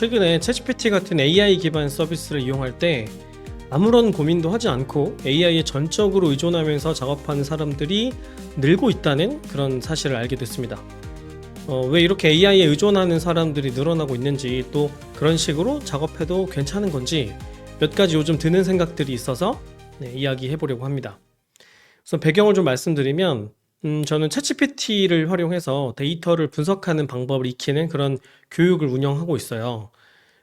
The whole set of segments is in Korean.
최근에 챗GPT 같은 AI 기반 서비스를 이용할 때 아무런 고민도 하지 않고 AI에 전적으로 의존하면서 작업하는 사람들이 늘고 있다는 그런 사실을 알게 됐습니다. 왜 이렇게 AI에 의존하는 사람들이 늘어나고 있는지, 또 그런 식으로 작업해도 괜찮은 건지 몇 가지 요즘 드는 생각들이 있어서 이야기해 보려고 합니다. 우선 배경을 좀 말씀드리면, 저는 챗GPT를 활용해서 데이터를 분석하는 방법을 익히는 그런 교육을 운영하고 있어요.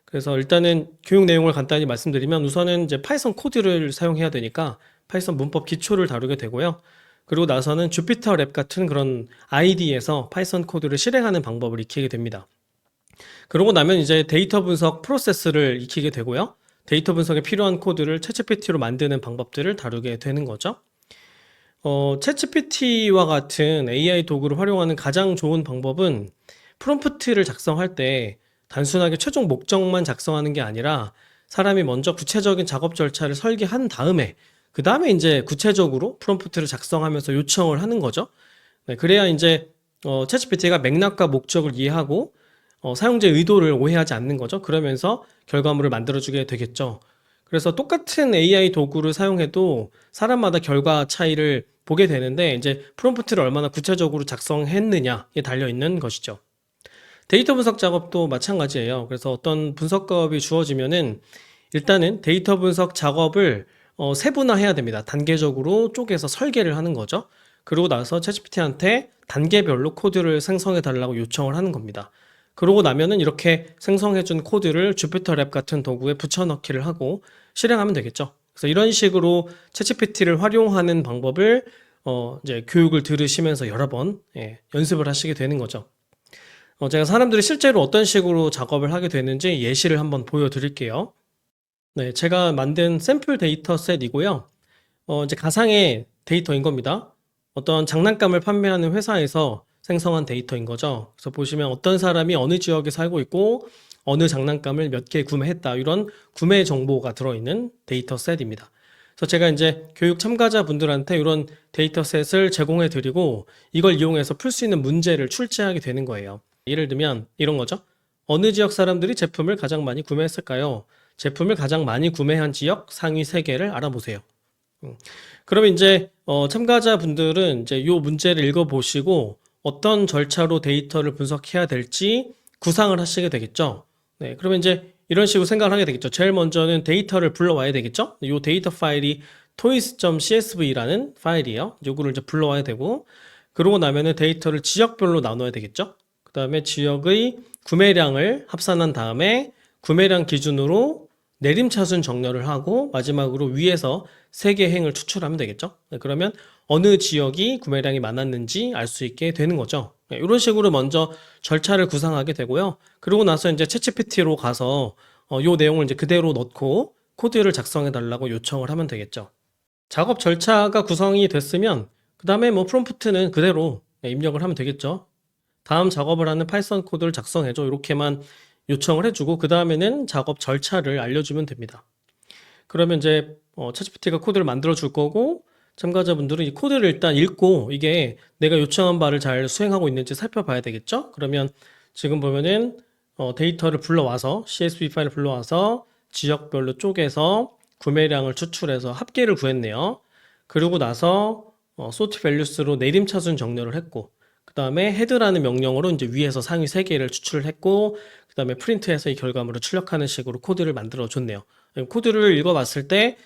그래서 일단은 교육 내용을 간단히 말씀드리면, 우선은 이제 파이썬 코드를 사용해야 되니까 파이썬 문법 기초를 다루게 되고요. 그리고 나서는 주피터 랩 같은 그런 ID에서 파이썬 코드를 실행하는 방법을 익히게 됩니다. 그러고 나면 이제 데이터 분석 프로세스를 익히게 되고요. 데이터 분석에 필요한 코드를 챗GPT로 만드는 방법들을 다루게 되는 거죠. 챗GPT와 같은 AI 도구를 활용하는 가장 좋은 방법은 프롬프트를 작성할 때 단순하게 최종 목적만 작성하는 게 아니라 사람이 먼저 구체적인 작업 절차를 설계한 다음에 그 다음에 이제 구체적으로 프롬프트를 작성하면서 요청을 하는 거죠. 네, 그래야 이제 챗GPT가 맥락과 목적을 이해하고 사용자의 의도를 오해하지 않는 거죠. 그러면서 결과물을 만들어주게 되겠죠. 그래서 똑같은 AI 도구를 사용해도 사람마다 결과 차이를 보게 되는데, 이제 프롬프트를 얼마나 구체적으로 작성했느냐에 달려 있는 것이죠. 데이터 분석 작업도 마찬가지예요. 그래서 어떤 분석법이 주어지면은 일단은 데이터 분석 작업을 세분화해야 됩니다. 단계적으로 쪼개서 설계를 하는 거죠. 그러고 나서 챗GPT한테 단계별로 코드를 생성해 달라고 요청을 하는 겁니다. 그러고 나면은 이렇게 생성해준 코드를 주피터 랩 같은 도구에 붙여넣기를 하고 실행하면 되겠죠. 그래서 이런 식으로 챗GPT를 활용하는 방법을 이제 교육을 들으시면서 여러 번 연습을 하시게 되는 거죠. 제가 사람들이 실제로 어떤 식으로 작업을 하게 되는지 예시를 한번 보여드릴게요. 네, 제가 만든 샘플 데이터 셋이고요. 이제 가상의 데이터인 겁니다. 어떤 장난감을 판매하는 회사에서 생성한 데이터인 거죠. 그래서 보시면 어떤 사람이 어느 지역에 살고 있고 어느 장난감을 몇 개 구매했다, 이런 구매 정보가 들어있는 데이터 셋입니다. 그래서 제가 이제 교육 참가자분들한테 이런 데이터 셋을 제공해 드리고 이걸 이용해서 풀 수 있는 문제를 출제하게 되는 거예요. 예를 들면 이런 거죠. 어느 지역 사람들이 제품을 가장 많이 구매했을까요? 제품을 가장 많이 구매한 지역 상위 3개를 알아보세요. 그러면 이제 참가자분들은 이제 이 문제를 읽어보시고 어떤 절차로 데이터를 분석해야 될지 구상을 하시게 되겠죠. 네, 그러면 이제 이런 식으로 생각을 하게 되겠죠. 제일 먼저는 데이터를 불러와야 되겠죠. 이 데이터 파일이 toys.csv라는 파일이에요. 요거를 이제 불러와야 되고, 그러고 나면은 데이터를 지역별로 나눠야 되겠죠. 그 다음에 지역의 구매량을 합산한 다음에 구매량 기준으로 내림차순 정렬을 하고 마지막으로 위에서 3개 행을 추출하면 되겠죠. 네, 그러면 어느 지역이 구매량이 많았는지 알 수 있게 되는 거죠. 네, 이런 식으로 먼저 절차를 구상하게 되고요. 그러고 나서 이제 챗GPT로 가서 요 내용을 이제 그대로 넣고 코드를 작성해 달라고 요청을 하면 되겠죠. 작업 절차가 구성이 됐으면 그 다음에 뭐 프롬프트는 그대로 입력을 하면 되겠죠. 다음 작업을 하는 파이썬 코드를 작성해줘, 이렇게만 요청을 해주고 그 다음에는 작업 절차를 알려주면 됩니다. 그러면 이제 챗GPT가 코드를 만들어 줄 거고, 참가자분들은 이 코드를 일단 읽고 이게 내가 요청한 바를 잘 수행하고 있는지 살펴봐야 되겠죠. 그러면 지금 보면은 데이터를 불러와서 CSV 파일을 불러와서 지역별로 쪼개서 구매량을 추출해서 합계를 구했네요. 그리고 나서 sort values로 내림차순 정렬을 했고, 그 다음에 head라는 명령으로 이제 위에서 상위 3개를 추출을 했고, 그 다음에 프린트해서 이 결과물을 출력하는 식으로 코드를 만들어 줬네요. 코드를 읽어봤을 때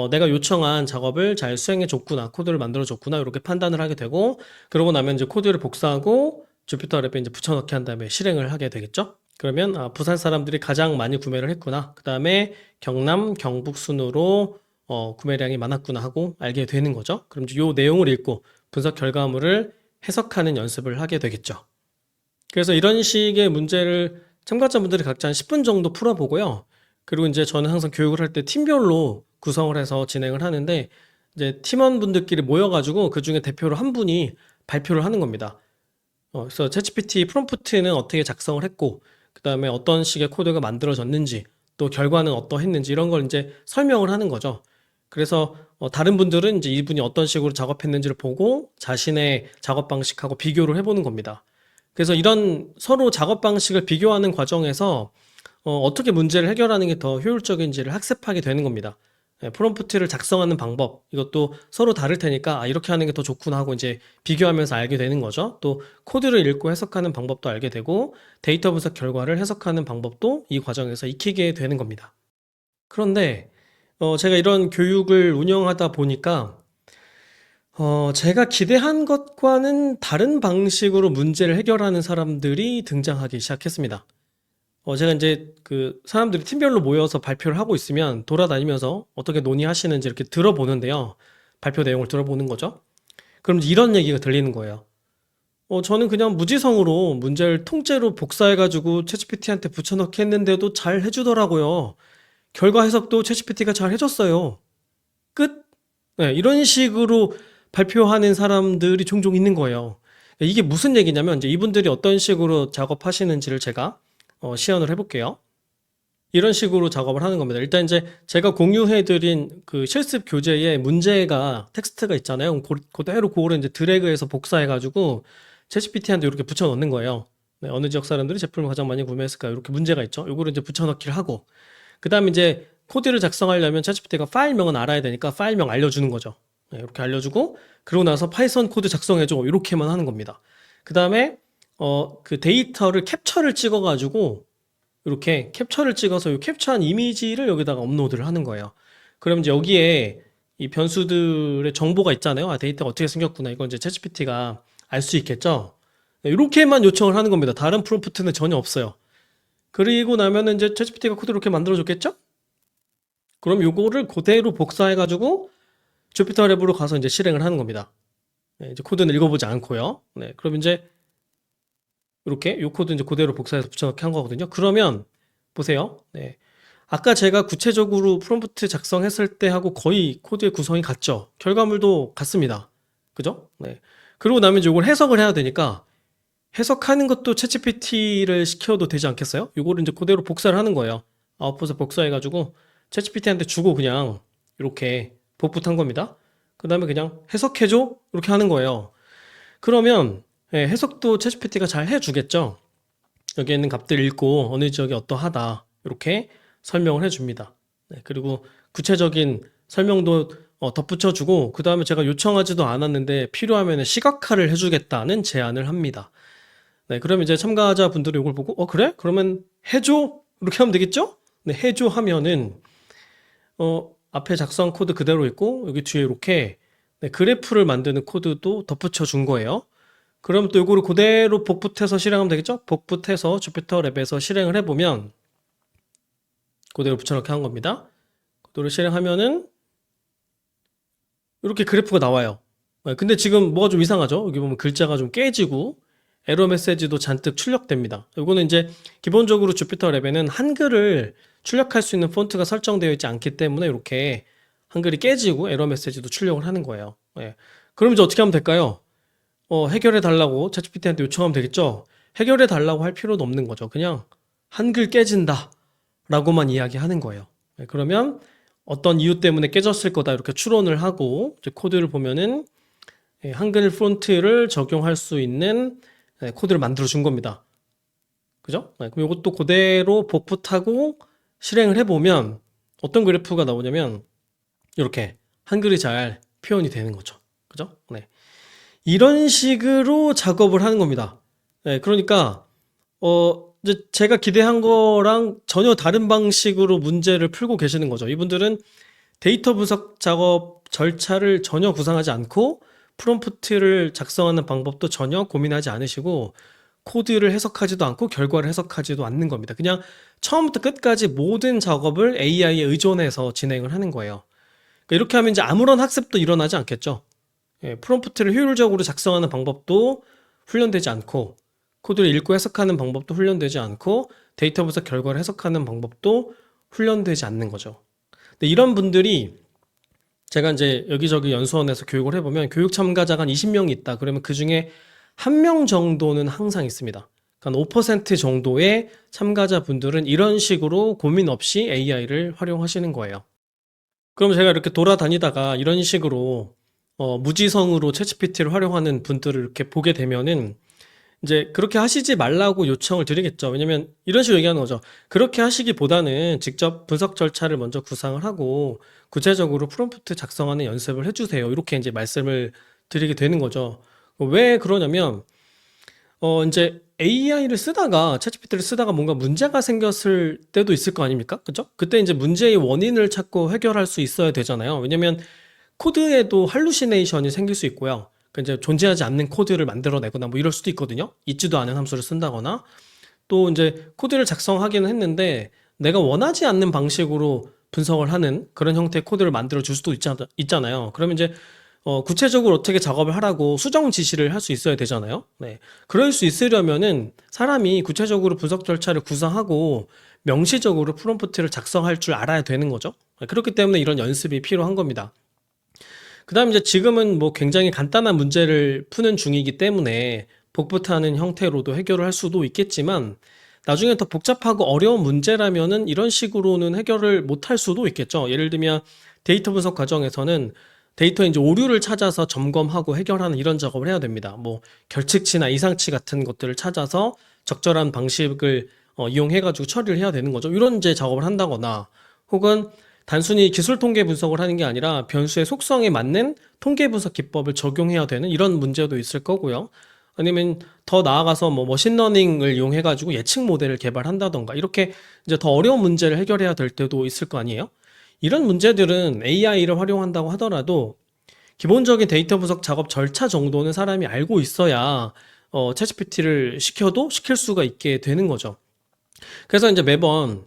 내가 요청한 작업을 잘 수행해 줬구나, 코드를 만들어 줬구나, 이렇게 판단을 하게 되고, 그러고 나면 이제 코드를 복사하고 주피터 랩에 이제 붙여넣기 한 다음에 실행을 하게 되겠죠. 그러면 부산 사람들이 가장 많이 구매를 했구나, 그 다음에 경남, 경북 순으로 구매량이 많았구나 하고 알게 되는 거죠. 그럼 이제 요 내용을 읽고 분석 결과물을 해석하는 연습을 하게 되겠죠. 그래서 이런 식의 문제를 참가자분들이 각자 한 10분 정도 풀어보고요. 그리고 이제 저는 항상 교육을 할 때 팀별로 구성을 해서 진행을 하는데, 이제 팀원분들끼리 모여가지고 그 중에 대표로 한 분이 발표를 하는 겁니다. 그래서 챗GPT 프롬프트는 어떻게 작성을 했고, 그 다음에 어떤 식의 코드가 만들어졌는지, 또 결과는 어떠했는지, 이런 걸 이제 설명을 하는 거죠. 그래서 다른 분들은 이제 이분이 어떤 식으로 작업했는지를 보고 자신의 작업 방식하고 비교를 해보는 겁니다. 그래서 이런 서로 작업 방식을 비교하는 과정에서 어떻게 문제를 해결하는 게 더 효율적인지를 학습하게 되는 겁니다. 프롬프트를 작성하는 방법, 이것도 서로 다를 테니까, 아, 이렇게 하는 게 더 좋구나 하고 이제 비교하면서 알게 되는 거죠. 또 코드를 읽고 해석하는 방법도 알게 되고, 데이터 분석 결과를 해석하는 방법도 이 과정에서 익히게 되는 겁니다. 그런데, 제가 이런 교육을 운영하다 보니까, 제가 기대한 것과는 다른 방식으로 문제를 해결하는 사람들이 등장하기 시작했습니다. 제가 이제 그 사람들이 팀별로 모여서 발표를 하고 있으면 돌아다니면서 어떻게 논의하시는지 이렇게 들어보는데요. 발표 내용을 들어보는 거죠. 그럼 이런 얘기가 들리는 거예요. 저는 그냥 무지성으로 문제를 통째로 복사해가지고 챗GPT한테 붙여넣기 했는데도 잘 해주더라고요. 결과 해석도 챗GPT가 잘 해줬어요. 끝? 네, 이런 식으로 발표하는 사람들이 종종 있는 거예요. 이게 무슨 얘기냐면 이제 이분들이 어떤 식으로 작업하시는지를 제가 시연을 해볼게요. 이런 식으로 작업을 하는 겁니다. 일단 이제 제가 공유해드린 그 실습 교재에 문제가 텍스트가 있잖아요. 그대로 그거를 이제 드래그해서 복사해가지고 챗GPT한테 이렇게 붙여넣는 거예요. 네, 어느 지역 사람들이 제품을 가장 많이 구매했을까요? 이렇게 문제가 있죠. 요거를 이제 붙여넣기를 하고, 그 다음에 이제 코드를 작성하려면 챗GPT가 파일명은 알아야 되니까 파일명 알려주는 거죠. 네, 이렇게 알려주고, 그러고 나서 파이썬 코드 작성해줘. 이렇게만 하는 겁니다. 그 다음에 그 데이터를 캡처를 찍어가지고 이렇게 캡처를 찍어서 이 캡처한 이미지를 여기다가 업로드를 하는 거예요. 그럼 이제 여기에 이 변수들의 정보가 있잖아요. 아, 데이터가 어떻게 생겼구나. 이건 이제 챗GPT가 알 수 있겠죠. 네, 이렇게만 요청을 하는 겁니다. 다른 프롬프트는 전혀 없어요. 그리고 나면은 이제 챗GPT가 코드 이렇게 만들어줬겠죠? 그럼 요거를 그대로 복사해가지고 주피터 랩으로 가서 이제 실행을 하는 겁니다. 네, 이제 코드는 읽어보지 않고요. 네, 그럼 이제 이렇게 요 코드 이제 그대로 복사해서 붙여넣기 한 거거든요. 그러면 보세요. 네. 아까 제가 구체적으로 프롬프트 작성했을 때 하고 거의 코드의 구성이 같죠. 결과물도 같습니다. 그죠? 네. 그러고 나면 이제 이걸 해석을 해야 되니까 해석하는 것도 챗GPT를 시켜도 되지 않겠어요? 이거를 이제 그대로 복사를 하는 거예요. 아웃풋을 복사해가지고 챗GPT한테 주고 그냥 이렇게 복붙한 겁니다. 그 다음에 그냥 해석해줘? 이렇게 하는 거예요. 그러면 해석도 챗GPT가 잘 해주겠죠? 여기 있는 값들 읽고 어느 지역이 어떠하다 이렇게 설명을 해줍니다. 네, 그리고 구체적인 설명도 덧붙여주고 그 다음에 제가 요청하지도 않았는데 필요하면 시각화를 해주겠다는 제안을 합니다. 네, 그러면 이제 참가자분들이 이걸 보고 그래? 그러면 해줘? 이렇게 하면 되겠죠? 네, 해줘 하면은 앞에 작성 코드 그대로 있고 여기 뒤에 이렇게 네, 그래프를 만드는 코드도 덧붙여 준 거예요. 그럼 또 이거를 그대로 복붙해서 실행하면 되겠죠? 복붙해서 주피터 랩에서 실행을 해보면 그대로 붙여넣기 한 겁니다. 그대로 실행하면은 이렇게 그래프가 나와요. 근데 지금 뭐가 좀 이상하죠? 여기 보면 글자가 좀 깨지고 에러 메시지도 잔뜩 출력됩니다. 이거는 이제 기본적으로 주피터 랩에는 한글을 출력할 수 있는 폰트가 설정되어 있지 않기 때문에 이렇게 한글이 깨지고 에러 메시지도 출력을 하는 거예요. 그럼 이제 어떻게 하면 될까요? 해결해 달라고 챗GPT한테 요청하면 되겠죠? 해결해 달라고 할 필요도 없는 거죠. 그냥 한글 깨진다 라고만 이야기하는 거예요. 그러면 어떤 이유 때문에 깨졌을 거다 이렇게 추론을 하고 이제 코드를 보면은 한글 폰트를 적용할 수 있는 코드를 만들어 준 겁니다. 그죠? 그럼 이것도 그대로 복붙하고 실행을 해보면 어떤 그래프가 나오냐면 이렇게 한글이 잘 표현이 되는 거죠. 그죠? 네. 이런 식으로 작업을 하는 겁니다. 네, 그러니까 이제 제가 기대한 거랑 전혀 다른 방식으로 문제를 풀고 계시는 거죠. 이분들은 데이터 분석 작업 절차를 전혀 구상하지 않고 프롬프트를 작성하는 방법도 전혀 고민하지 않으시고 코드를 해석하지도 않고 결과를 해석하지도 않는 겁니다. 그냥 처음부터 끝까지 모든 작업을 AI에 의존해서 진행을 하는 거예요. 그러니까 이렇게 하면 이제 아무런 학습도 일어나지 않겠죠. 프롬프트를 효율적으로 작성하는 방법도 훈련되지 않고 코드를 읽고 해석하는 방법도 훈련되지 않고 데이터 분석 결과를 해석하는 방법도 훈련되지 않는 거죠. 근데 이런 분들이 제가 이제 여기저기 연수원에서 교육을 해보면 교육 참가자가 한 20명이 있다. 그러면 그 중에 한 명 정도는 항상 있습니다. 그러니까 5% 정도의 참가자분들은 이런 식으로 고민 없이 AI를 활용하시는 거예요. 그럼 제가 이렇게 돌아다니다가 이런 식으로 무지성으로 챗GPT를 활용하는 분들을 이렇게 보게 되면은 이제 그렇게 하시지 말라고 요청을 드리겠죠. 왜냐면 이런 식으로 얘기하는 거죠. 그렇게 하시기보다는 직접 분석 절차를 먼저 구상을 하고 구체적으로 프롬프트 작성하는 연습을 해주세요. 이렇게 이제 말씀을 드리게 되는 거죠. 왜 그러냐면 이제 AI를 쓰다가 챗GPT를 쓰다가 뭔가 문제가 생겼을 때도 있을 거 아닙니까? 그죠? 그때 이제 문제의 원인을 찾고 해결할 수 있어야 되잖아요. 왜냐면 코드에도 할루시네이션이 생길 수 있고요. 그러니까 이제 존재하지 않는 코드를 만들어내거나 뭐 이럴 수도 있거든요. 있지도 않은 함수를 쓴다거나 또 이제 코드를 작성하기는 했는데 내가 원하지 않는 방식으로 분석을 하는 그런 형태의 코드를 만들어 줄 수도 있잖아요. 그러면 이제 구체적으로 어떻게 작업을 하라고 수정 지시를 할 수 있어야 되잖아요. 네. 그럴 수 있으려면은 사람이 구체적으로 분석 절차를 구상하고 명시적으로 프롬프트를 작성할 줄 알아야 되는 거죠. 네, 그렇기 때문에 이런 연습이 필요한 겁니다. 그다음 이제 지금은 뭐 굉장히 간단한 문제를 푸는 중이기 때문에 복붙하는 형태로도 해결을 할 수도 있겠지만 나중에 더 복잡하고 어려운 문제라면은 이런 식으로는 해결을 못할 수도 있겠죠. 예를 들면 데이터 분석 과정에서는 데이터에 이제 오류를 찾아서 점검하고 해결하는 이런 작업을 해야 됩니다. 뭐 결측치나 이상치 같은 것들을 찾아서 적절한 방식을 이용해가지고 처리를 해야 되는 거죠. 이런 이제 작업을 한다거나 혹은 단순히 기술 통계 분석을 하는 게 아니라 변수의 속성에 맞는 통계 분석 기법을 적용해야 되는 이런 문제도 있을 거고요. 아니면 더 나아가서 뭐 머신러닝을 이용해가지고 예측 모델을 개발한다던가 이렇게 이제 더 어려운 문제를 해결해야 될 때도 있을 거 아니에요? 이런 문제들은 AI를 활용한다고 하더라도 기본적인 데이터 분석 작업 절차 정도는 사람이 알고 있어야 챗GPT를 시켜도 시킬 수가 있게 되는 거죠. 그래서 이제 매번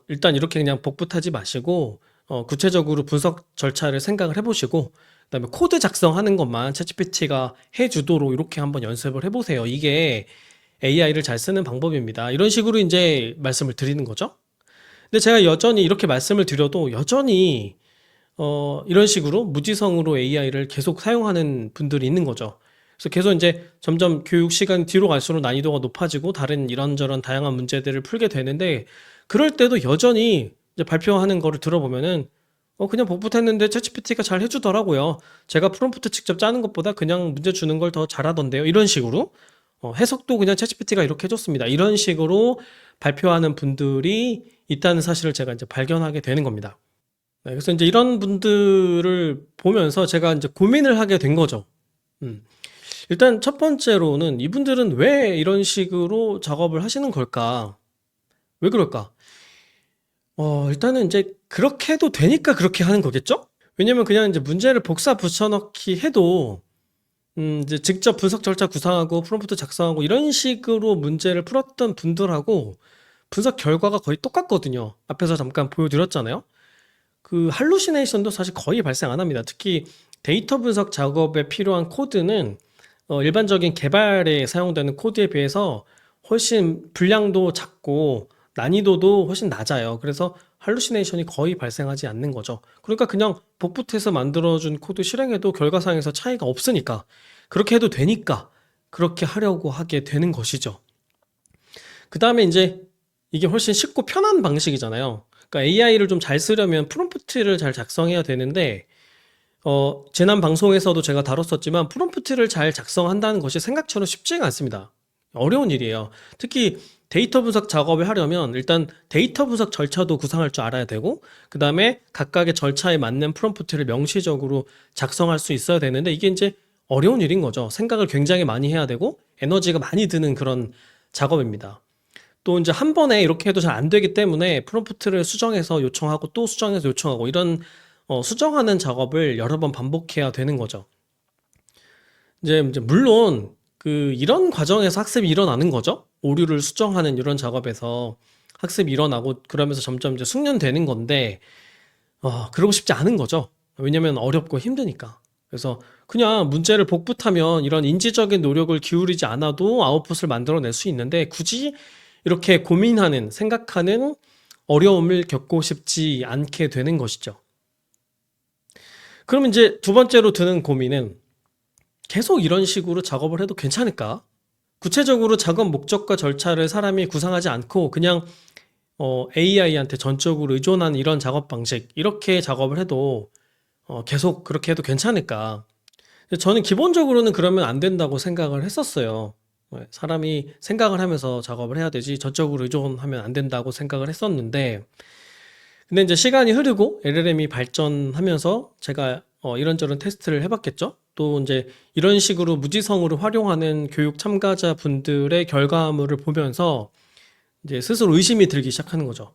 일단 이렇게 그냥 복붙하지 마시고 구체적으로 분석 절차를 생각을 해보시고 그다음에 코드 작성하는 것만 챗GPT가 해주도록 이렇게 한번 연습을 해보세요. 이게 AI를 잘 쓰는 방법입니다. 이런 식으로 이제 말씀을 드리는 거죠. 근데 제가 여전히 이렇게 말씀을 드려도 여전히 이런 식으로 무지성으로 AI를 계속 사용하는 분들이 있는 거죠. 그래서 계속 이제 점점 교육 시간 뒤로 갈수록 난이도가 높아지고 다른 이런저런 다양한 문제들을 풀게 되는데 그럴 때도 여전히 이제 발표하는 거를 들어보면은 그냥 복붙했는데 챗GPT가 잘 해주더라고요. 제가 프롬프트 직접 짜는 것보다 그냥 문제 주는 걸 더 잘하던데요. 이런 식으로 해석도 그냥 챗GPT가 이렇게 해줬습니다. 이런 식으로 발표하는 분들이 있다는 사실을 제가 이제 발견하게 되는 겁니다. 네, 그래서 이제 이런 분들을 보면서 제가 이제 고민을 하게 된 거죠. 음. 일단 첫 번째로는 이분들은 왜 이런 식으로 작업을 하시는 걸까? 왜 그럴까? 일단은 이제 그렇게 해도 되니까 그렇게 하는 거겠죠? 왜냐면 그냥 이제 문제를 복사 붙여넣기 해도 이제 직접 분석 절차 구상하고 프롬프트 작성하고 이런 식으로 문제를 풀었던 분들하고 분석 결과가 거의 똑같거든요. 앞에서 잠깐 보여드렸잖아요. 그 할루시네이션도 사실 거의 발생 안 합니다. 특히 데이터 분석 작업에 필요한 코드는 일반적인 개발에 사용되는 코드에 비해서 훨씬 분량도 작고 난이도도 훨씬 낮아요. 그래서 할루시네이션이 거의 발생하지 않는 거죠. 그러니까 그냥 복붙해서 만들어준 코드 실행해도 결과상에서 차이가 없으니까 그렇게 해도 되니까 그렇게 하려고 하게 되는 것이죠. 그 다음에 이제 이게 훨씬 쉽고 편한 방식이잖아요. 그러니까 AI를 좀 잘 쓰려면 프롬프트를 잘 작성해야 되는데 지난 방송에서도 제가 다뤘었지만 프롬프트를 잘 작성한다는 것이 생각처럼 쉽지가 않습니다. 어려운 일이에요. 특히 데이터 분석 작업을 하려면 일단 데이터 분석 절차도 구상할 줄 알아야 되고 그 다음에 각각의 절차에 맞는 프롬프트를 명시적으로 작성할 수 있어야 되는데 이게 이제 어려운 일인 거죠. 생각을 굉장히 많이 해야 되고 에너지가 많이 드는 그런 작업입니다. 또 이제 한 번에 이렇게 해도 잘 안 되기 때문에 프롬프트를 수정해서 요청하고 또 수정해서 요청하고 이런 수정하는 작업을 여러 번 반복해야 되는 거죠. 이제 물론 이런 과정에서 학습이 일어나는 거죠. 오류를 수정하는 이런 작업에서 학습이 일어나고 그러면서 점점 이제 숙련되는 건데 그러고 싶지 않은 거죠. 왜냐면 어렵고 힘드니까. 그래서 그냥 문제를 복붙하면 이런 인지적인 노력을 기울이지 않아도 아웃풋을 만들어낼 수 있는데 굳이 이렇게 고민하는, 생각하는 어려움을 겪고 싶지 않게 되는 것이죠. 그럼 이제 두 번째로 드는 고민은 계속 이런 식으로 작업을 해도 괜찮을까? 구체적으로 작업 목적과 절차를 사람이 구상하지 않고 그냥 AI한테 전적으로 의존하는 이런 작업 방식, 이렇게 작업을 해도 계속 그렇게 해도 괜찮을까? 저는 기본적으로는 그러면 안 된다고 생각을 했었어요. 사람이 생각을 하면서 작업을 해야 되지 저쪽으로 의존하면 안 된다고 생각을 했었는데, 근데 이제 시간이 흐르고 LLM이 발전하면서 제가 이런저런 테스트를 해봤겠죠. 또 이제 이런 식으로 무지성으로 활용하는 교육 참가자분들의 결과물을 보면서 이제 스스로 의심이 들기 시작하는 거죠.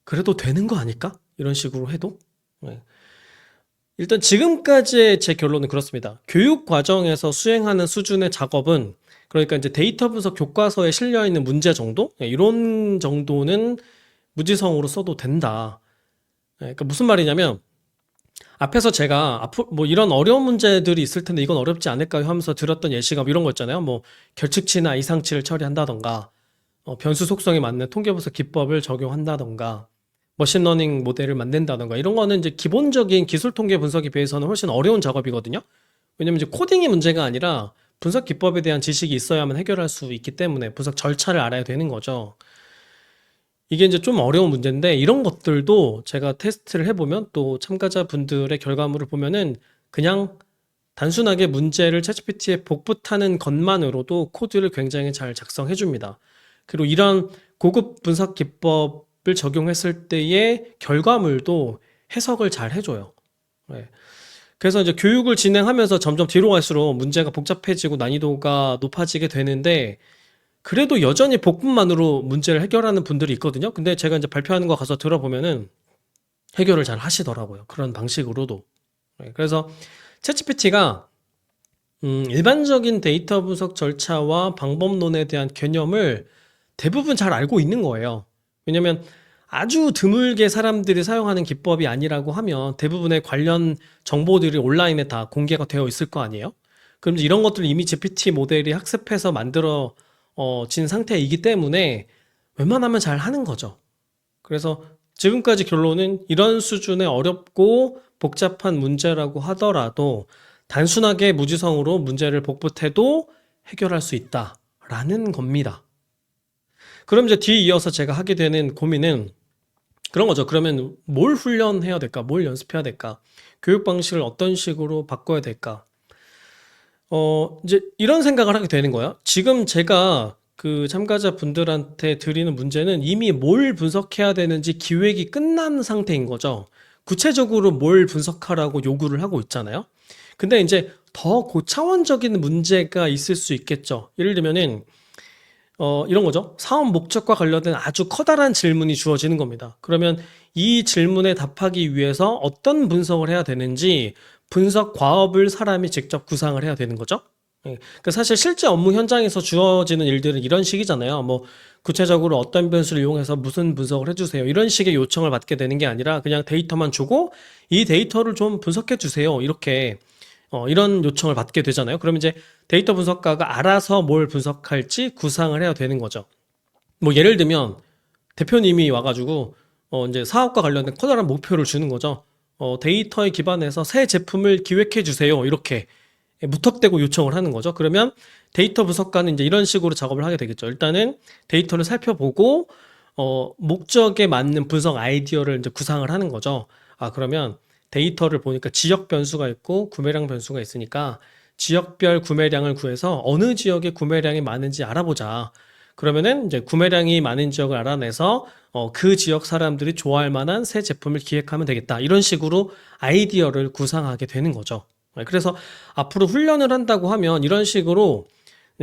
그래도 되는 거 아닐까? 이런 식으로 해도? 네. 일단 지금까지의 제 결론은 그렇습니다. 교육 과정에서 수행하는 수준의 작업은, 그러니까 이제 데이터 분석 교과서에 실려 있는 문제 정도? 이런 정도는 무지성으로 써도 된다. 그러니까 무슨 말이냐면, 앞에서 제가 앞으로 뭐 이런 어려운 문제들이 있을 텐데 이건 어렵지 않을까요? 하면서 들었던 예시가 뭐 이런 거 있잖아요. 뭐 결측치나 이상치를 처리한다던가, 변수 속성에 맞는 통계 분석 기법을 적용한다던가, 머신러닝 모델을 만든다던가, 이런 거는 이제 기본적인 기술 통계 분석에 비해서는 훨씬 어려운 작업이거든요. 왜냐면 이제 코딩이 문제가 아니라 분석 기법에 대한 지식이 있어야만 해결할 수 있기 때문에 분석 절차를 알아야 되는 거죠. 이게 이제 좀 어려운 문제인데, 이런 것들도 제가 테스트를 해보면 또 참가자분들의 결과물을 보면은 그냥 단순하게 문제를 챗GPT에 복붙하는 것만으로도 코드를 굉장히 잘 작성해 줍니다. 그리고 이런 고급 분석 기법을 적용했을 때의 결과물도 해석을 잘 해줘요. 네. 그래서 이제 교육을 진행하면서 점점 뒤로 갈수록 문제가 복잡해지고 난이도가 높아지게 되는데, 그래도 여전히 복분만으로 문제를 해결하는 분들이 있거든요. 근데 제가 이제 발표하는 거 가서 들어보면은 해결을 잘 하시더라고요. 그런 방식으로도. 네, 그래서 챗GPT가 일반적인 데이터 분석 절차와 방법론에 대한 개념을 대부분 잘 알고 있는 거예요. 왜냐면 아주 드물게 사람들이 사용하는 기법이 아니라고 하면 대부분의 관련 정보들이 온라인에 다 공개가 되어 있을 거 아니에요? 그럼 이제 이런 것들을 이미 GPT 모델이 학습해서 만들어 진 상태이기 때문에 웬만하면 잘 하는 거죠. 그래서 지금까지 결론은 이런 수준의 어렵고 복잡한 문제라고 하더라도 단순하게 무지성으로 문제를 복붙해도 해결할 수 있다라는 겁니다. 그럼 이제 뒤에 이어서 제가 하게 되는 고민은 그런 거죠. 그러면 뭘 훈련해야 될까? 뭘 연습해야 될까? 교육 방식을 어떤 식으로 바꿔야 될까? 이제 이런 생각을 하게 되는 거야. 지금 제가 그 참가자분들한테 드리는 문제는 이미 뭘 분석해야 되는지 기획이 끝난 상태인 거죠. 구체적으로 뭘 분석하라고 요구를 하고 있잖아요. 근데 이제 더 고차원적인 문제가 있을 수 있겠죠. 예를 들면은 이런 거죠. 사업 목적과 관련된 아주 커다란 질문이 주어지는 겁니다. 그러면 이 질문에 답하기 위해서 어떤 분석을 해야 되는지 분석 과업을 사람이 직접 구상을 해야 되는 거죠. 그러니까 사실 실제 업무 현장에서 주어지는 일들은 이런 식이잖아요. 뭐 구체적으로 어떤 변수를 이용해서 무슨 분석을 해주세요. 이런 식의 요청을 받게 되는 게 아니라 그냥 데이터만 주고 이 데이터를 좀 분석해 주세요. 이렇게 이런 요청을 받게 되잖아요. 그러면 이제 데이터 분석가가 알아서 뭘 분석할지 구상을 해야 되는 거죠. 뭐 예를 들면 대표님이 와가지고 이제 사업과 관련된 커다란 목표를 주는 거죠. 데이터에 기반해서 새 제품을 기획해 주세요. 이렇게 무턱대고 요청을 하는 거죠. 그러면 데이터 분석가는 이제 이런 식으로 작업을 하게 되겠죠. 일단은 데이터를 살펴보고 목적에 맞는 분석 아이디어를 이제 구상을 하는 거죠. 그러면 데이터를 보니까 지역 변수가 있고 구매량 변수가 있으니까 지역별 구매량을 구해서 어느 지역에 구매량이 많은지 알아보자. 그러면은 이제 구매량이 많은 지역을 알아내서 그 지역 사람들이 좋아할 만한 새 제품을 기획하면 되겠다. 이런 식으로 아이디어를 구상하게 되는 거죠. 그래서 앞으로 훈련을 한다고 하면 이런 식으로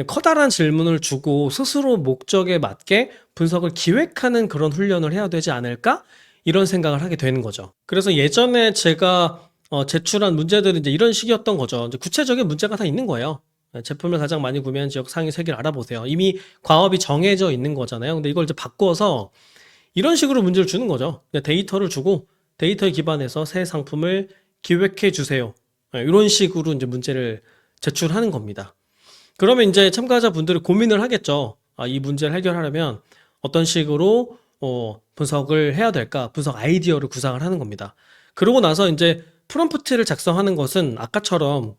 커다란 질문을 주고 스스로 목적에 맞게 분석을 기획하는 그런 훈련을 해야 되지 않을까? 이런 생각을 하게 되는 거죠. 그래서 예전에 제가 제출한 문제들은 이제 이런 식이었던 거죠. 이제 구체적인 문제가 다 있는 거예요. 제품을 가장 많이 구매한 지역 상위 3개를 알아보세요. 이미 과업이 정해져 있는 거잖아요. 근데 이걸 이제 바꿔서 이런 식으로 문제를 주는 거죠. 데이터를 주고 데이터에 기반해서 새 상품을 기획해 주세요. 이런 식으로 이제 문제를 제출하는 겁니다. 그러면 이제 참가자분들이 고민을 하겠죠. 이 문제를 해결하려면 어떤 식으로 분석을 해야 될까? 분석 아이디어를 구상을 하는 겁니다. 그러고 나서 이제 프롬프트를 작성하는 것은 아까처럼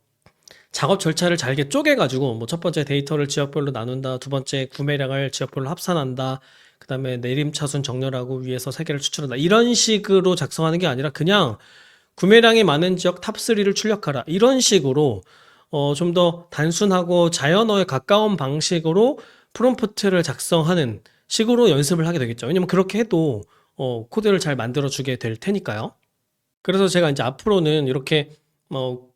작업 절차를 잘게 쪼개가지고 뭐 첫 번째 데이터를 지역별로 나눈다, 두 번째 구매량을 지역별로 합산한다, 그 다음에 내림차순 정렬하고 위에서 3개를 추출한다, 이런 식으로 작성하는 게 아니라 그냥 구매량이 많은 지역 탑3를 출력하라, 이런 식으로 좀 더 단순하고 자연어에 가까운 방식으로 프롬프트를 작성하는 식으로 연습을 하게 되겠죠. 왜냐면 그렇게 해도 코드를 잘 만들어 주게 될 테니까요. 그래서 제가 이제 앞으로는 이렇게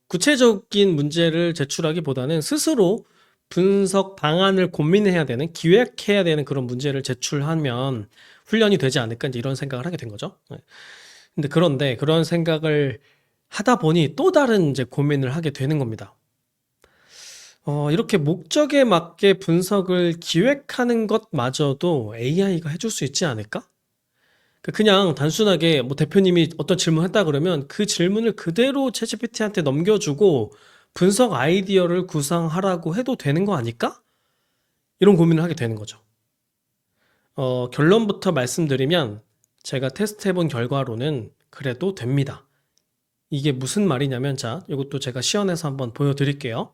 구체적인 문제를 제출하기보다는 스스로 분석 방안을 고민해야 되는, 기획해야 되는 그런 문제를 제출하면 훈련이 되지 않을까 이제 이런 생각을 하게 된 거죠. 네. 근데 그런데 그런 생각을 하다 보니 또 다른 이제 고민을 하게 되는 겁니다. 이렇게 목적에 맞게 분석을 기획하는 것마저도 AI가 해줄 수 있지 않을까? 그냥 단순하게 뭐 대표님이 어떤 질문을 했다 그러면 그 질문을 그대로 챗GPT한테 넘겨주고 분석 아이디어를 구상하라고 해도 되는 거 아닐까? 이런 고민을 하게 되는 거죠. 결론부터 말씀드리면 제가 테스트해본 결과로는 그래도 됩니다. 이게 무슨 말이냐면 자, 이것도 제가 시연해서 한번 보여드릴게요.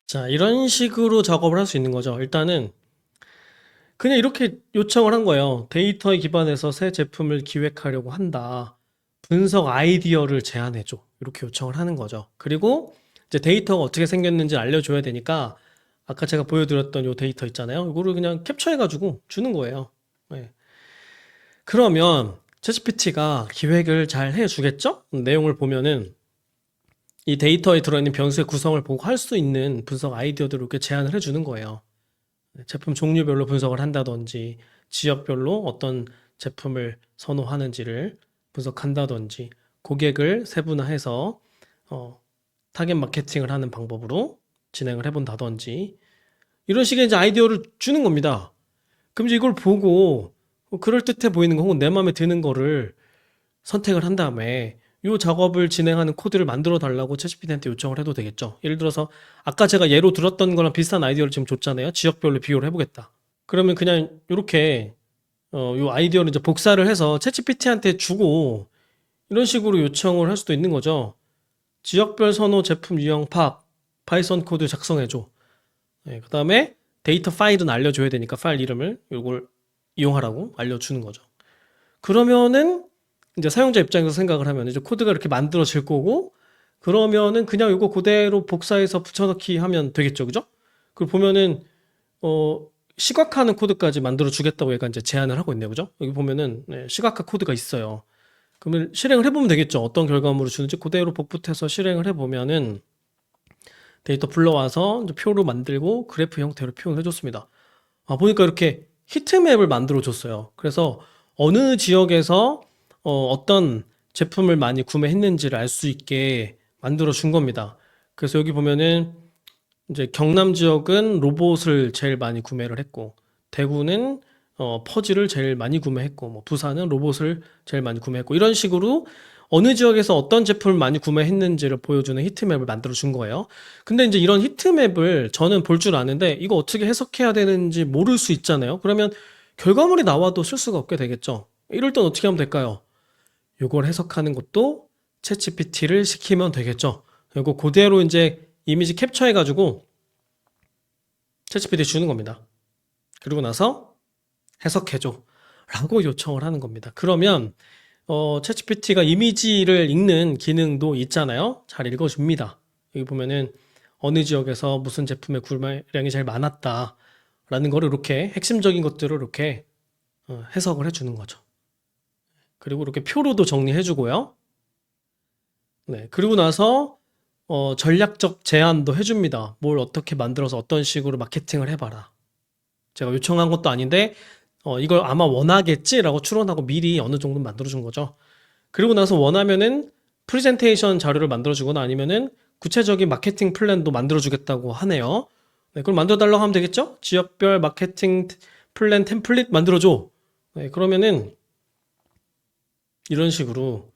자, 이런 식으로 작업을 할 수 있는 거죠. 일단은 그냥 이렇게 요청을 한 거예요. 데이터에 기반해서 새 제품을 기획하려고 한다. 분석 아이디어를 제안해줘. 이렇게 요청을 하는 거죠. 그리고 이제 데이터가 어떻게 생겼는지 알려줘야 되니까 아까 제가 보여드렸던 요 데이터 있잖아요. 이거를 그냥 캡처해가지고 주는 거예요. 네. 그러면 챗GPT가 기획을 잘 해주겠죠? 내용을 보면은 이 데이터에 들어있는 변수의 구성을 보고 할 수 있는 분석 아이디어들을 이렇게 제안을 해주는 거예요. 제품 종류별로 분석을 한다든지 지역별로 어떤 제품을 선호하는지를 분석한다든지 고객을 세분화해서 타겟 마케팅을 하는 방법으로 진행을 해본다든지 이런 식의 이제 아이디어를 주는 겁니다. 그럼 이제 이걸 보고 그럴듯해 보이는 거 혹은 내 마음에 드는 거를 선택을 한 다음에 이 작업을 진행하는 코드를 만들어 달라고 챗GPT한테 요청을 해도 되겠죠. 예를 들어서 아까 제가 예로 들었던 거랑 비슷한 아이디어를 지금 줬잖아요. 지역별로 비교를 해보겠다. 그러면 그냥 이렇게 이 아이디어를 이제 복사를 해서 챗GPT한테 주고 이런 식으로 요청을 할 수도 있는 거죠. 지역별 선호 제품 유형 파악, 파이썬 코드 작성해줘. 네, 그 다음에 데이터 파일은 알려줘야 되니까 파일 이름을 이걸 이용하라고 알려주는 거죠. 그러면은 이제 사용자 입장에서 생각을 하면 이제 코드가 이렇게 만들어질 거고 그러면은 그냥 이거 그대로 복사해서 붙여넣기 하면 되겠죠, 그죠? 그리고 보면은 시각화하는 코드까지 만들어 주겠다고 얘가 이제 제안을 하고 있네요, 그죠? 여기 보면은 시각화 코드가 있어요. 그러면 실행을 해보면 되겠죠. 어떤 결과물을 주는지 그대로 복붙해서 실행을 해보면은 데이터 불러와서 이제 표로 만들고 그래프 형태로 표현을 해줬습니다. 보니까 이렇게 히트맵을 만들어 줬어요. 그래서 어느 지역에서 어떤 제품을 많이 구매했는지를 알 수 있게 만들어 준 겁니다. 그래서 여기 보면은 이제 경남 지역은 로봇을 제일 많이 구매를 했고 대구는 퍼즐을 제일 많이 구매했고 뭐 부산은 로봇을 제일 많이 구매했고 이런 식으로 어느 지역에서 어떤 제품을 많이 구매했는지를 보여주는 히트맵을 만들어 준 거예요. 근데 이제 이런 히트맵을 저는 볼 줄 아는데 이거 어떻게 해석해야 되는지 모를 수 있잖아요. 그러면 결과물이 나와도 쓸 수가 없게 되겠죠. 이럴 땐 어떻게 하면 될까요? 이걸 해석하는 것도 챗GPT를 시키면 되겠죠. 이거 그대로 이제 이미지 캡처해가지고 챗GPT에 주는 겁니다. 그리고 나서 해석해줘 라고 요청을 하는 겁니다. 그러면 챗GPT가 이미지를 읽는 기능도 있잖아요. 잘 읽어줍니다. 여기 보면은 어느 지역에서 무슨 제품의 구매량이 제일 많았다 라는 거를 이렇게 핵심적인 것들을 이렇게 해석을 해주는 거죠. 그리고 이렇게 표로도 정리해주고요. 네, 그리고 나서 전략적 제안도 해줍니다. 뭘 어떻게 만들어서 어떤 식으로 마케팅을 해봐라. 제가 요청한 것도 아닌데 이걸 아마 원하겠지라고 추론하고 미리 어느 정도 만들어준 거죠. 그리고 나서 원하면은 프레젠테이션 자료를 만들어주거나 아니면은 구체적인 마케팅 플랜도 만들어주겠다고 하네요. 네, 그걸 만들어달라고 하면 되겠죠? 지역별 마케팅 플랜 템플릿 만들어줘. 네, 그러면은 이런 식으로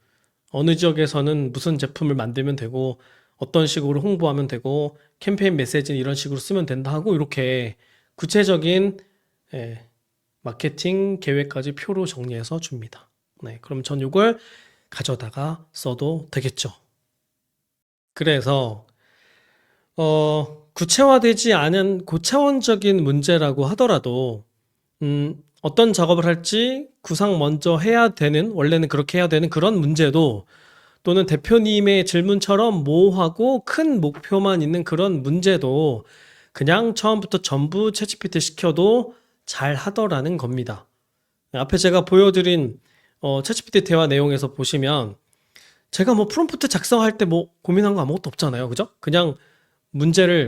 어느 지역에서는 무슨 제품을 만들면 되고 어떤 식으로 홍보하면 되고 캠페인 메시지는 이런 식으로 쓰면 된다 하고 이렇게 구체적인 마케팅 계획까지 표로 정리해서 줍니다. 네, 그럼 전 이걸 가져다가 써도 되겠죠. 그래서 구체화되지 않은 고차원적인 문제라고 하더라도 어떤 작업을 할지 구상 먼저 해야 되는 원래는 그렇게 해야 되는 그런 문제도 또는 대표님의 질문처럼 모호하고 큰 목표만 있는 그런 문제도 그냥 처음부터 전부 챗GPT 시켜도 잘 하더라는 겁니다. 앞에 제가 보여드린 챗GPT 대화 내용에서 보시면 제가 뭐 프롬프트 작성할 때 뭐 고민한 거 아무것도 없잖아요. 그죠? 그냥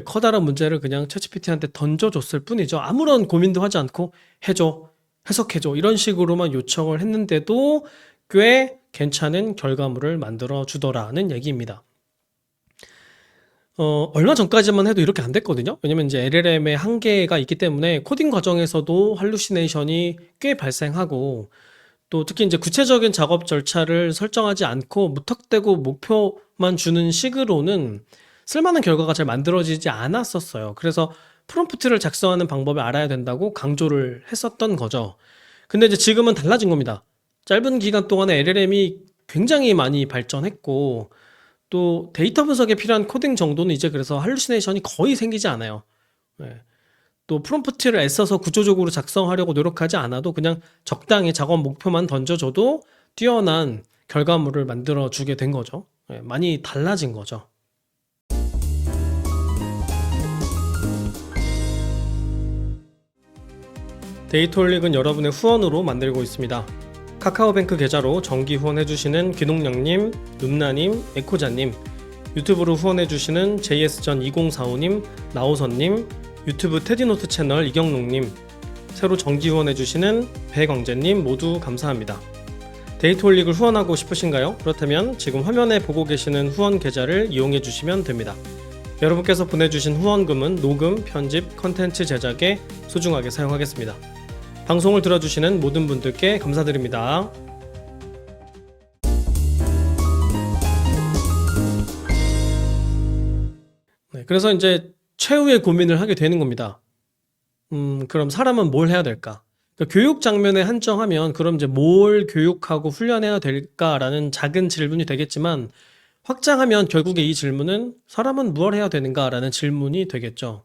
커다란 문제를 그냥 챗GPT한테 던져줬을 뿐이죠. 아무런 고민도 하지 않고 해줘, 해석해줘 이런 식으로만 요청을 했는데도 꽤 괜찮은 결과물을 만들어 주더라는 얘기입니다. 얼마 전까지만 해도 이렇게 안 됐거든요. 왜냐면 이제 LLM의 한계가 있기 때문에 코딩 과정에서도 할루시네이션이 꽤 발생하고 또 특히 이제 구체적인 작업 절차를 설정하지 않고 무턱대고 목표만 주는 식으로는 쓸만한 결과가 잘 만들어지지 않았었어요. 그래서 프롬프트를 작성하는 방법을 알아야 된다고 강조를 했었던 거죠. 근데 이제 지금은 달라진 겁니다. 짧은 기간 동안에 LLM이 굉장히 많이 발전했고 또 데이터 분석에 필요한 코딩 정도는 이제 그래서 할루시네이션이 거의 생기지 않아요. 예. 또 프롬프트를 애써서 구조적으로 작성하려고 노력하지 않아도 그냥 적당히 작업 목표만 던져줘도 뛰어난 결과물을 만들어주게 된 거죠. 예, 많이 달라진 거죠. 데이터올릭은 여러분의 후원으로 만들고 있습니다. 카카오뱅크 계좌로 정기 후원해주시는 귀농령님, 눔나님, 에코자님, 유튜브로 후원해주시는 JS전2045님, 나오선님, 유튜브 테디노트 채널 이경록님, 새로 정기 후원해주시는 배광재님 모두 감사합니다. 데이터올릭을 후원하고 싶으신가요? 그렇다면 지금 화면에 보고 계시는 후원 계좌를 이용해주시면 됩니다. 여러분께서 보내주신 후원금은 녹음, 편집, 컨텐츠 제작에 소중하게 사용하겠습니다. 방송을 들어주시는 모든 분들께 감사드립니다. 네, 그래서 이제 최후의 고민을 하게 되는 겁니다. 그럼 사람은 뭘 해야 될까? 그러니까 교육 장면에 한정하면 그럼 이제 뭘 교육하고 훈련해야 될까라는 작은 질문이 되겠지만 확장하면 결국에 이 질문은 사람은 무엇을 해야 되는가라는 질문이 되겠죠.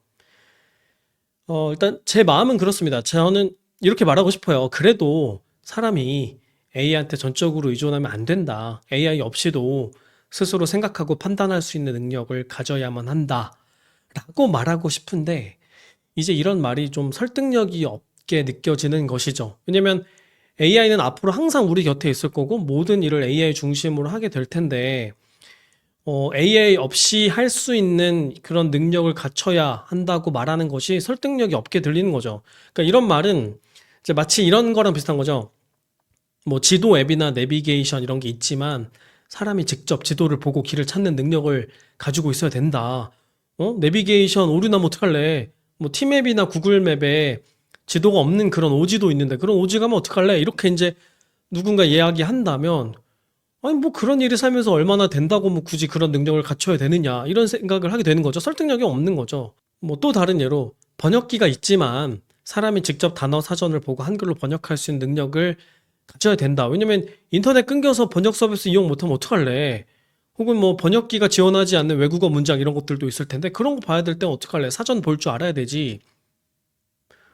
일단 제 마음은 그렇습니다. 저는 이렇게 말하고 싶어요. 그래도 사람이 AI한테 전적으로 의존하면 안 된다. AI 없이도 스스로 생각하고 판단할 수 있는 능력을 가져야만 한다. 라고 말하고 싶은데 이제 이런 말이 좀 설득력이 없게 느껴지는 것이죠. 왜냐면 AI는 앞으로 항상 우리 곁에 있을 거고 모든 일을 AI 중심으로 하게 될 텐데 AI 없이 할 수 있는 그런 능력을 갖춰야 한다고 말하는 것이 설득력이 없게 들리는 거죠. 그러니까 이런 말은 이제 마치 이런 거랑 비슷한 거죠. 뭐 지도 앱이나 내비게이션 이런 게 있지만 사람이 직접 지도를 보고 길을 찾는 능력을 가지고 있어야 된다. 내비게이션 오류나면 어떡할래? 뭐 티맵이나 구글맵에 지도가 없는 그런 오지도 있는데 그런 오지 가면 어떡할래? 이렇게 이제 누군가 이야기한다면 아니 뭐 그런 일이 살면서 얼마나 된다고 뭐 굳이 그런 능력을 갖춰야 되느냐 이런 생각을 하게 되는 거죠. 설득력이 없는 거죠. 뭐 또 다른 예로 번역기가 있지만 사람이 직접 단어 사전을 보고 한글로 번역할 수 있는 능력을 갖춰야 된다. 왜냐면 인터넷 끊겨서 번역 서비스 이용 못하면 어떡할래? 혹은 뭐 번역기가 지원하지 않는 외국어 문장 이런 것들도 있을 텐데 그런 거 봐야 될 땐 어떡할래? 사전 볼 줄 알아야 되지.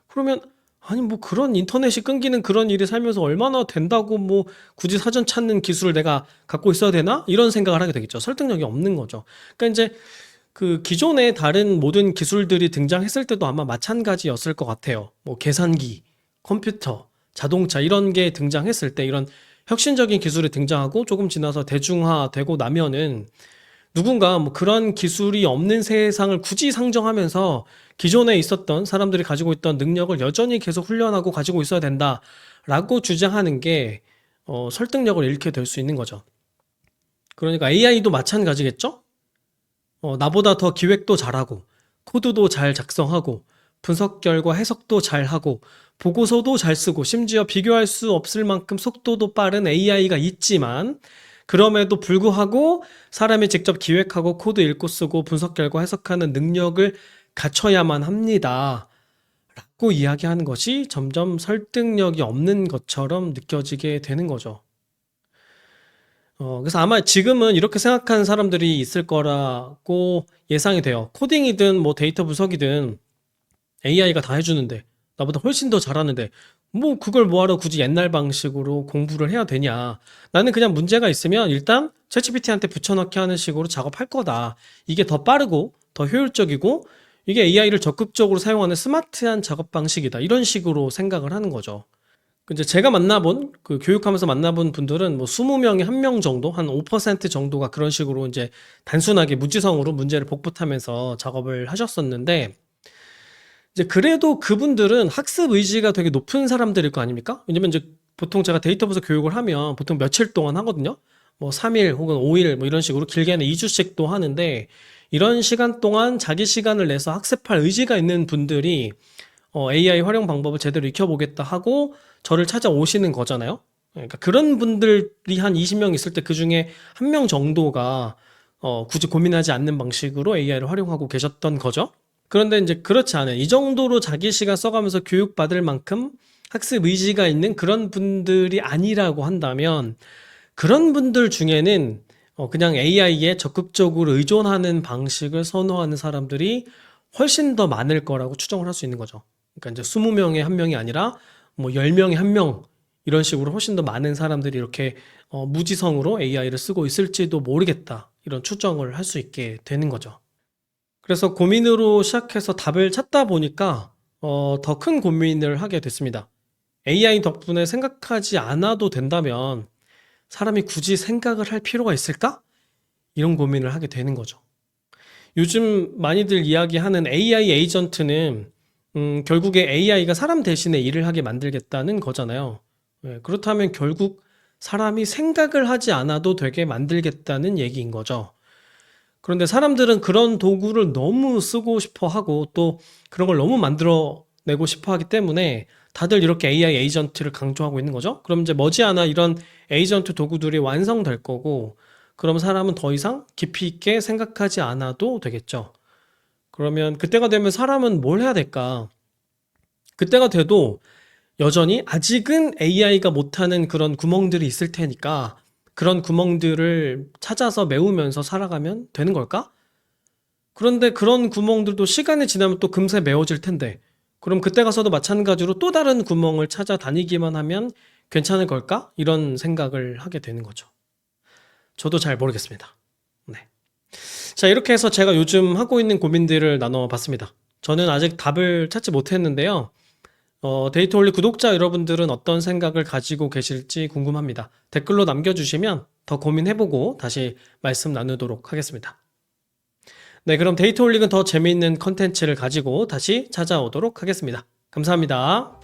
그러면 아니 뭐 그런 인터넷이 끊기는 그런 일이 살면서 얼마나 된다고 뭐 굳이 사전 찾는 기술을 내가 갖고 있어야 되나? 이런 생각을 하게 되겠죠. 설득력이 없는 거죠. 그러니까 이제 그 기존의 다른 모든 기술들이 등장했을 때도 아마 마찬가지였을 것 같아요. 뭐 계산기, 컴퓨터, 자동차 이런 게 등장했을 때 이런 혁신적인 기술이 등장하고 조금 지나서 대중화되고 나면은 누군가 뭐 그런 기술이 없는 세상을 굳이 상정하면서 기존에 있었던 사람들이 가지고 있던 능력을 여전히 계속 훈련하고 가지고 있어야 된다라고 주장하는 게 설득력을 잃게 될 수 있는 거죠. 그러니까 AI도 마찬가지겠죠? 나보다 더 기획도 잘하고 코드도 잘 작성하고 분석 결과 해석도 잘하고 보고서도 잘 쓰고 심지어 비교할 수 없을 만큼 속도도 빠른 AI가 있지만 그럼에도 불구하고 사람이 직접 기획하고 코드 읽고 쓰고 분석 결과 해석하는 능력을 갖춰야만 합니다. 라고 이야기하는 것이 점점 설득력이 없는 것처럼 느껴지게 되는 거죠. 그래서 아마 지금은 이렇게 생각하는 사람들이 있을 거라고 예상이 돼요. 코딩이든 뭐 데이터 분석이든 AI가 다 해주는데 나보다 훨씬 더 잘하는데 뭐 그걸 뭐하러 굳이 옛날 방식으로 공부를 해야 되냐. 나는 그냥 문제가 있으면 일단 챗GPT한테 붙여넣기 하는 식으로 작업할 거다. 이게 더 빠르고 더 효율적이고 이게 AI를 적극적으로 사용하는 스마트한 작업 방식이다. 이런 식으로 생각을 하는 거죠. 이제 제가 만나본 그 교육하면서 만나본 분들은 뭐 20명에 1명 정도, 한 5% 정도가 그런 식으로 이제 단순하게 무지성으로 문제를 복붙하면서 작업을 하셨었는데 이제 그래도 그분들은 학습 의지가 되게 높은 사람들일 거 아닙니까? 왜냐면 이제 보통 제가 데이터 분석 교육을 하면 보통 며칠 동안 하거든요. 뭐 3일 혹은 5일 뭐 이런 식으로 길게는 2주씩도 하는데 이런 시간 동안 자기 시간을 내서 학습할 의지가 있는 분들이 AI 활용 방법을 제대로 익혀보겠다 하고 저를 찾아오시는 거잖아요. 그러니까 그런 분들이 한 20명 있을 때 그 중에 1명 정도가 굳이 고민하지 않는 방식으로 AI를 활용하고 계셨던 거죠. 그런데 이제 그렇지 않아요. 이 정도로 자기 시간 써가면서 교육받을 만큼 학습 의지가 있는 그런 분들이 아니라고 한다면 그런 분들 중에는 그냥 AI에 적극적으로 의존하는 방식을 선호하는 사람들이 훨씬 더 많을 거라고 추정을 할 수 있는 거죠. 그러니까 이제 20명에 1명이 아니라 뭐 10명에 1명 이런 식으로 훨씬 더 많은 사람들이 이렇게 무지성으로 AI를 쓰고 있을지도 모르겠다. 이런 추정을 할 수 있게 되는 거죠. 그래서 고민으로 시작해서 답을 찾다 보니까 더 큰 고민을 하게 됐습니다. AI 덕분에 생각하지 않아도 된다면 사람이 굳이 생각을 할 필요가 있을까? 이런 고민을 하게 되는 거죠. 요즘 많이들 이야기하는 AI 에이전트는 결국에 AI가 사람 대신에 일을 하게 만들겠다는 거잖아요. 그렇다면 결국 사람이 생각을 하지 않아도 되게 만들겠다는 얘기인 거죠. 그런데 사람들은 그런 도구를 너무 쓰고 싶어 하고 또 그런 걸 너무 만들어 내고 싶어 하기 때문에 다들 이렇게 AI 에이전트를 강조하고 있는 거죠. 그럼 이제 머지않아 이런 에이전트 도구들이 완성될 거고 그럼 사람은 더 이상 깊이 있게 생각하지 않아도 되겠죠. 그러면 그때가 되면 사람은 뭘 해야 될까? 그때가 돼도 여전히 아직은 AI가 못하는 그런 구멍들이 있을 테니까 그런 구멍들을 찾아서 메우면서 살아가면 되는 걸까? 그런데 그런 구멍들도 시간이 지나면 또 금세 메워질 텐데 그럼 그때 가서도 마찬가지로 또 다른 구멍을 찾아다니기만 하면 괜찮을 걸까? 이런 생각을 하게 되는 거죠. 저도 잘 모르겠습니다. 네. 자, 이렇게 해서 제가 요즘 하고 있는 고민들을 나눠봤습니다. 저는 아직 답을 찾지 못했는데요. 데이터올리 구독자 여러분들은 어떤 생각을 가지고 계실지 궁금합니다. 댓글로 남겨주시면 더 고민해보고 다시 말씀 나누도록 하겠습니다. 네, 그럼 데이터올릭은 더 재미있는 컨텐츠를 가지고 다시 찾아오도록 하겠습니다. 감사합니다.